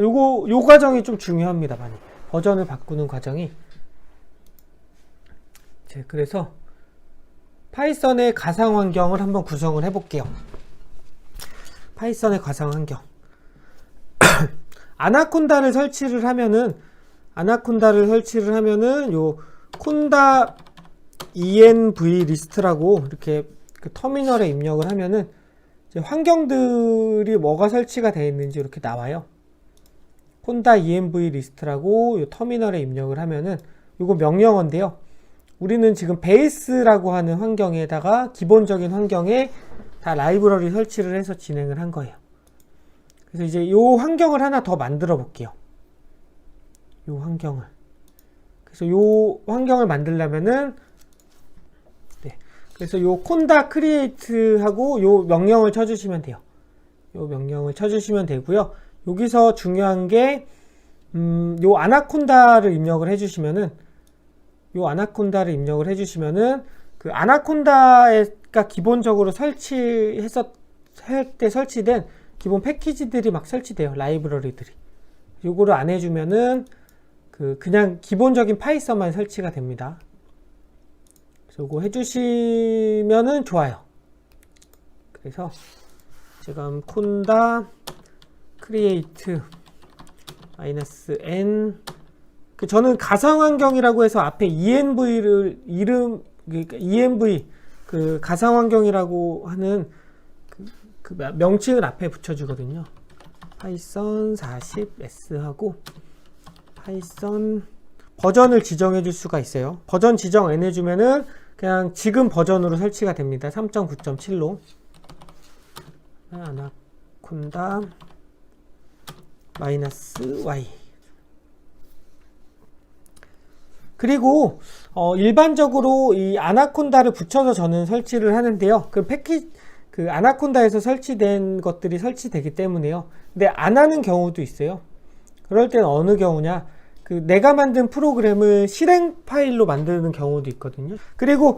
요 과정이 좀 중요합니다. 많이 버전을 바꾸는 과정이. 그래서 파이썬의 가상 환경을 한번 구성을 해볼게요. 파이썬의 가상 환경. 아나콘다를 설치를 하면은 요 콘다 env 리스트라고 이렇게 그 터미널에 입력을 하면은 이제 환경들이 뭐가 설치가 되어 있는지 이렇게 나와요. 콘다 env 리스트라고 요 터미널에 입력을 하면은 요거 명령어인데요. 우리는 지금 베이스라고 하는 환경에다가 기본적인 환경에 다 라이브러리 설치를 해서 진행을 한 거예요. 그래서 이제 요 환경을 하나 더 만들어 볼게요. 요 환경을. 그래서 요 환경을 만들려면은 그래서 요 콘다 크리에이트하고 요 명령을 쳐주시면 돼요. 요 명령을 쳐주시면 되고요. 여기서 중요한 게 요 아나콘다를 입력을 해주시면은 그 아나콘다가 기본적으로 설치해서 할 때 설치된 기본 패키지들이 막 설치돼요. 라이브러리들이. 요거를 안 해주면은 그냥 기본적인 파이썬만 설치가 됩니다. 그래서 요거 해주시면은 좋아요. 그래서 지금 콘다 크리에이트 -n 저는 가상환경이라고 해서 앞에 env를 그러니까 env 그 가상환경이라고 하는 그 명칭을 앞에 붙여주거든요. 파이썬 40s 하고 파이썬 버전을 지정해 줄 수가 있어요. 버전 지정 안 해주면은 그냥 지금 버전으로 설치가 됩니다. 3.9.7로 아나콘다 -y. 그리고 일반적으로 이 아나콘다를 붙여서 저는 설치를 하는데요. 그 아나콘다에서 설치된 것들이 설치되기 때문에요. 근데 안 하는 경우도 있어요. 그럴 때는 어느 경우냐? 내가 만든 프로그램을 실행 파일로 만드는 경우도 있거든요. 그리고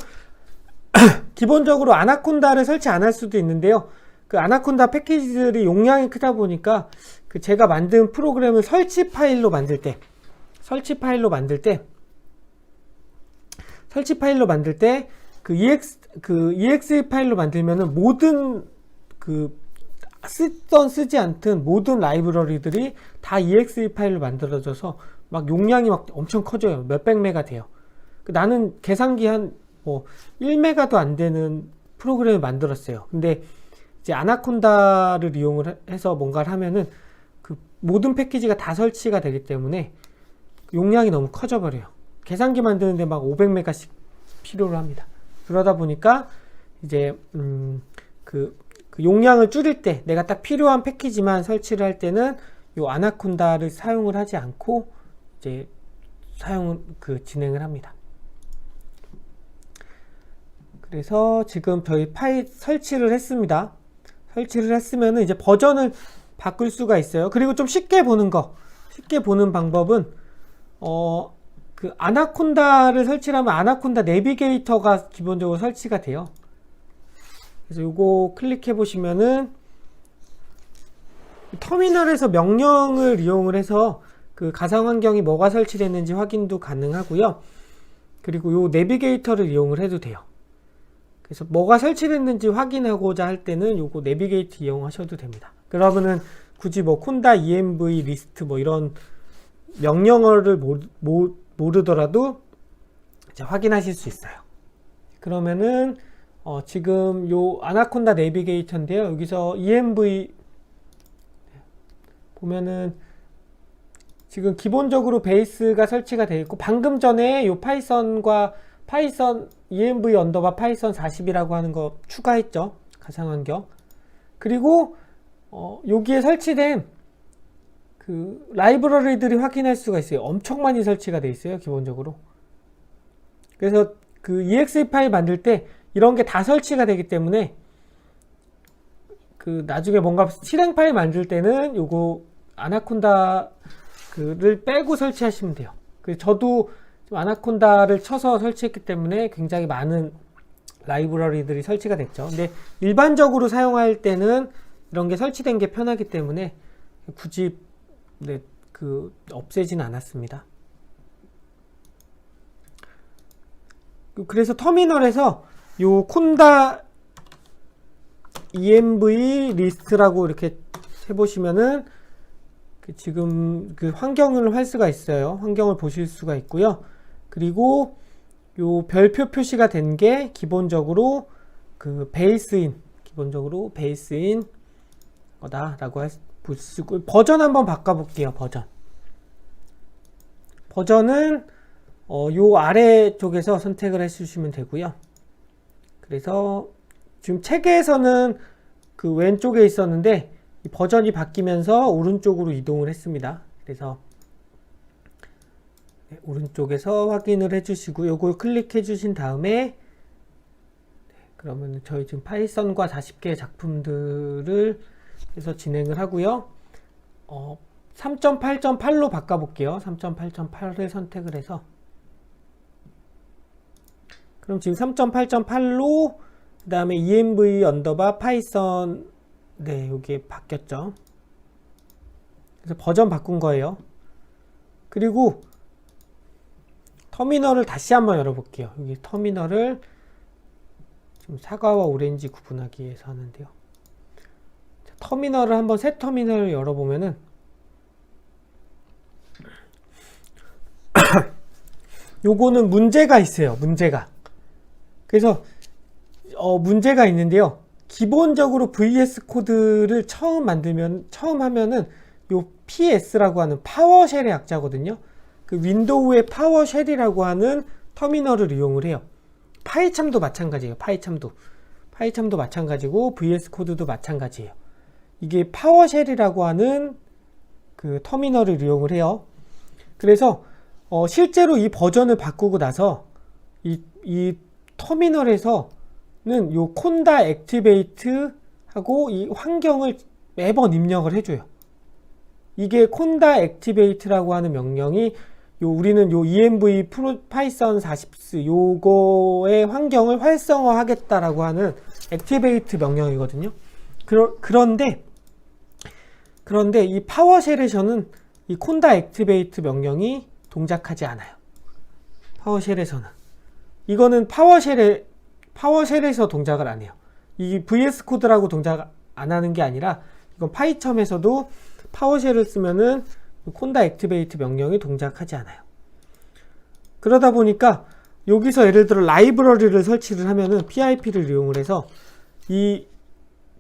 기본적으로 아나콘다를 설치 안 할 수도 있는데요. 그 아나콘다 패키지들이 용량이 크다 보니까 제가 만든 프로그램을 설치 파일로 만들 때 그 exe 파일로 만들면은 모든 쓰지 않던 모든 라이브러리들이 다 exe 파일로 만들어져서 막 용량이 막 엄청 커져요. 몇백 메가 돼요. 나는 계산기 한 1메가도 안 되는 프로그램을 만들었어요. 근데 이제 아나콘다를 이용을 해서 뭔가를 하면은 그 모든 패키지가 다 설치가 되기 때문에 용량이 너무 커져 버려요. 계산기 만드는데 막 500메가씩 필요로 합니다. 그러다 보니까 이제 그 용량을 줄일 때 내가 딱 필요한 패키지만 설치를 할 때는 요 아나콘다를 사용을 하지 않고 이제 진행을 합니다. 그래서 지금 저희 파일 설치를 했습니다. 설치를 했으면은 이제 버전을 바꿀 수가 있어요. 그리고 좀 쉽게 보는 방법은 그 아나콘다를 설치하면 아나콘다 내비게이터가 기본적으로 설치가 돼요. 그래서 요거 클릭해 보시면은 터미널에서 명령을 이용을 해서 그 가상 환경이 뭐가 설치됐는지 확인도 가능하고요. 그리고 요 내비게이터를 이용을 해도 돼요. 그래서 뭐가 설치됐는지 확인하고자 할 때는 요거 내비게이터 이용하셔도 됩니다. 그러면은 굳이 콘다 env 리스트 이런 명령어를 모르더라도 이제 확인하실 수 있어요. 그러면은 지금 요 아나콘다 내비게이터인데요. 여기서 env 보면은 지금 기본적으로 베이스가 설치가 되어 있고 방금 전에 요 파이썬 env 언더바 파이썬 40이라고 하는 거 추가했죠. 가상환경. 그리고 여기에 설치된 그 라이브러리들이 확인할 수가 있어요. 엄청 많이 설치가 되어 있어요. 기본적으로. 그래서 그 exe 파일 만들 때 이런 게 다 설치가 되기 때문에 나중에 뭔가 실행 파일 만들 때는 요거 아나콘다를 빼고 설치하시면 돼요. 저도 아나콘다를 쳐서 설치했기 때문에 굉장히 많은 라이브러리들이 설치가 됐죠. 근데 일반적으로 사용할 때는 이런 게 설치된 게 편하기 때문에 굳이 네, 없애진 않았습니다. 그래서 터미널에서 요 콘다 env 리스트라고 이렇게 해보시면은 지금 환경을 할 수가 있어요. 환경을 보실 수가 있고요. 그리고 요 별표 표시가 된 게 기본적으로 기본적으로 베이스인 거다라고 볼 수 있고, 버전 한번 바꿔볼게요. 버전은 요 아래쪽에서 선택을 해주시면 되고요. 그래서 지금 체계에서는 왼쪽에 있었는데 이 버전이 바뀌면서 오른쪽으로 이동을 했습니다. 그래서 오른쪽에서 확인을 해주시고 요걸 클릭해 주신 다음에 그러면 저희 지금 파이썬과 40개의 작품들을 해서 진행을 하고요. 3.8.8로 바꿔볼게요. 3.8.8을 선택을 해서, 그럼 지금 3.8.8로 그 다음에 env 언더바 파이썬, 네, 여기에 바뀌었죠. 그래서 버전 바꾼 거예요. 그리고 터미널을 다시 한번 열어볼게요. 여기 터미널을 지금 사과와 오렌지 구분하기 위해서 하는데요. 터미널을 한번 새 터미널을 열어보면은 요거는 문제가 있어요. 그래서 문제가 있는데요. 기본적으로 VS 코드를 처음 하면은 요 PS라고 하는 파워쉘의 약자거든요. 윈도우의 파워쉘이라고 하는 터미널을 이용을 해요. 파이참도 마찬가지예요. 파이참도 마찬가지고 VS 코드도 마찬가지예요. 이게 파워쉘이라고 하는 터미널을 이용을 해요. 그래서 실제로 이 버전을 바꾸고 나서 이 터미널에서는 요 콘다 액티베이트 하고 이 환경을 매번 입력을 해줘요. 이게 콘다 액티베이트라고 하는 명령이 우리는 요 env 파이썬 40스 요거의 환경을 활성화하겠다라고 하는 액티베이트 명령이거든요. 그런데 이 파워쉘에서는 이 콘다 액티베이트 명령이 동작하지 않아요. 파워쉘에서는 이거는 파워쉘에서 동작을 안 해요. 이 VS 코드라고 동작 안 하는 게 아니라 이건 파이첨에서도 파워쉘을 쓰면은 콘다 액티베이트 명령이 동작하지 않아요. 그러다 보니까 여기서 예를 들어 라이브러리를 설치를 하면은 PIP를 이용을 해서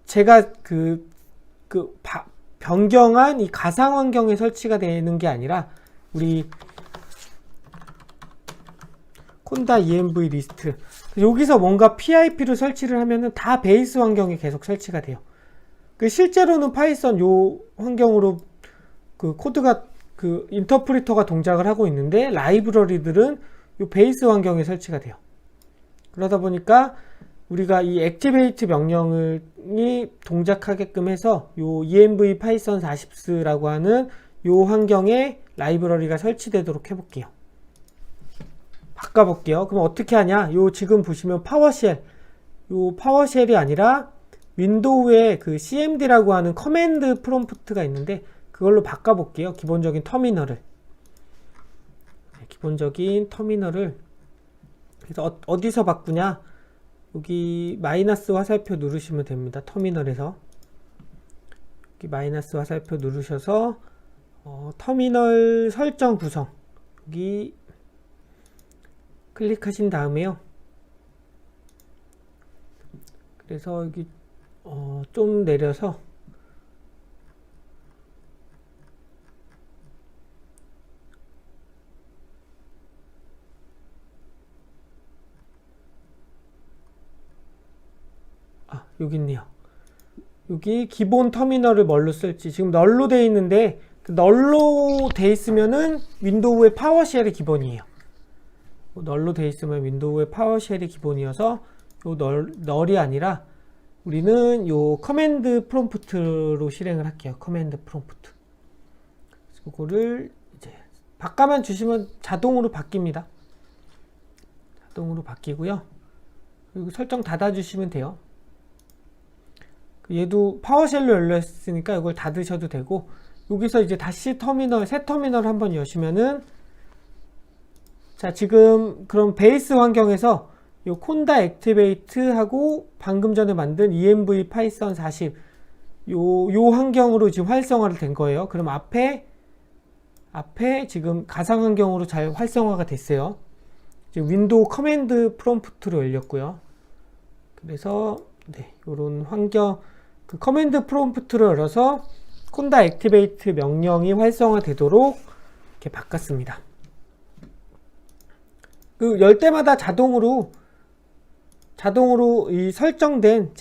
제가 변경한 이 가상 환경에 설치가 되는 게 아니라 우리 콘다 env 리스트 여기서 뭔가 PIP를 설치를 하면은 다 베이스 환경에 계속 설치가 돼요. 실제로는 파이썬 요 환경으로 코드가 인터프리터가 동작을 하고 있는데 라이브러리들은 요 베이스 환경에 설치가 돼요. 그러다 보니까 우리가 이 액티베이트 명령이 동작하게끔 해서 요 env 파이썬 40s라고 하는 요 환경에 라이브러리가 설치되도록 해볼게요. 바꿔볼게요. 그럼 어떻게 하냐? 요 지금 보시면 요 파워쉘이 아니라 윈도우에 cmd라고 하는 커맨드 프롬프트가 있는데 그걸로 바꿔볼게요. 기본적인 터미널을. 그래서 어디서 바꾸냐? 여기 마이너스 화살표 누르시면 됩니다. 터미널에서. 여기 마이너스 화살표 누르셔서 터미널 설정 구성 여기 클릭하신 다음에요. 그래서 여기 좀 내려서 여기 있네요. 여기 기본 터미널을 뭘로 쓸지 지금 널로 돼 있는데 널로 돼 있으면은 윈도우의 파워쉘이 기본이에요. 널로 돼 있으면 윈도우의 파워쉘이 기본이어서 요 널이 아니라 우리는 요 커맨드 프롬프트로 실행을 할게요. 커맨드 프롬프트. 이거를 이제 바꿔만 주시면 자동으로 바뀝니다. 자동으로 바뀌고요. 그리고 설정 닫아주시면 돼요. 얘도 파워쉘로 열렸으니까 이걸 닫으셔도 되고 여기서 이제 다시 터미널, 새 터미널 한번 여시면은, 자, 지금 그럼 베이스 환경에서 요 콘다 액티베이트 하고 방금 전에 만든 env 파이썬 40 요 환경으로 지금 활성화를 된 거예요. 그럼 앞에 지금 가상 환경으로 잘 활성화가 됐어요. 지금 윈도우 커맨드 프롬프트로 열렸고요. 그래서 네, 요런 환경 그 커맨드 프롬프트로 열어서 콘다 액티베이트 명령이 활성화되도록 이렇게 바꿨습니다. 그 열 때마다 자동으로 이 설정된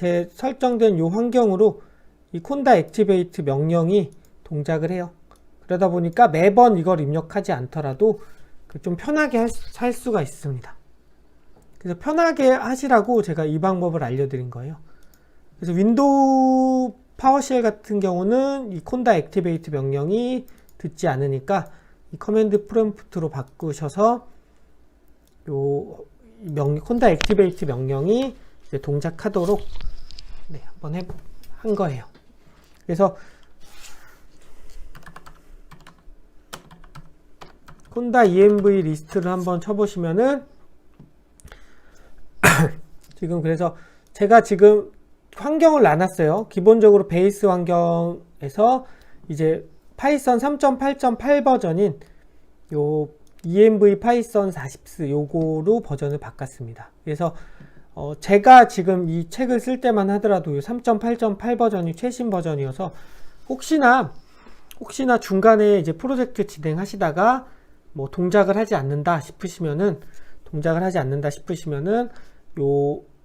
요 환경으로 이 콘다 액티베이트 명령이 동작을 해요. 그러다 보니까 매번 이걸 입력하지 않더라도 좀 편하게 할 수가 있습니다. 그래서 편하게 하시라고 제가 이 방법을 알려드린 거예요. 그래서 윈도우 파워쉘 같은 경우는 이 콘다 액티베이트 명령이 듣지 않으니까 이 커맨드 프롬프트로 바꾸셔서 요 콘다 액티베이트 명령이 이제 동작하도록 네, 한번 한 거예요. 그래서 콘다 env 리스트를 한번 쳐보시면은 지금 그래서 제가 지금 환경을 나눴어요. 기본적으로 베이스 환경에서 이제 파이썬 3.8.8 버전인 요 env 파이썬 40 요거로 버전을 바꿨습니다. 그래서 제가 지금 이 책을 쓸 때만 하더라도 3.8.8 버전이 최신 버전이어서 혹시나 중간에 이제 프로젝트 진행하시다가 뭐 동작을 하지 않는다 싶으시면은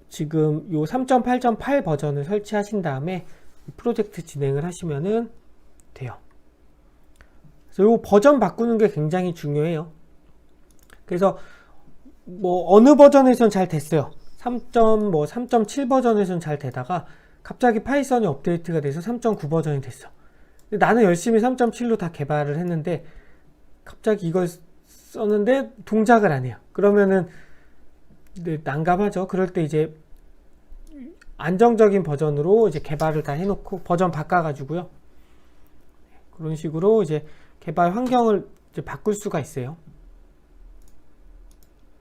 지금 요 3.8.8 버전을 설치하신 다음에 프로젝트 진행을 하시면은 돼요. 그래서 요 버전 바꾸는 게 굉장히 중요해요. 그래서 뭐 어느 버전에선 잘 됐어요. 3.7 버전에선 잘 되다가 갑자기 파이썬이 업데이트가 돼서 3.9 버전이 됐어. 근데 나는 열심히 3.7로 다 개발을 했는데 갑자기 이걸 썼는데 동작을 안 해요. 그러면은 네, 난감하죠. 그럴 때 이제 안정적인 버전으로 이제 개발을 다 해놓고 버전 바꿔가지고요. 그런 식으로 이제 개발 환경을 이제 바꿀 수가 있어요.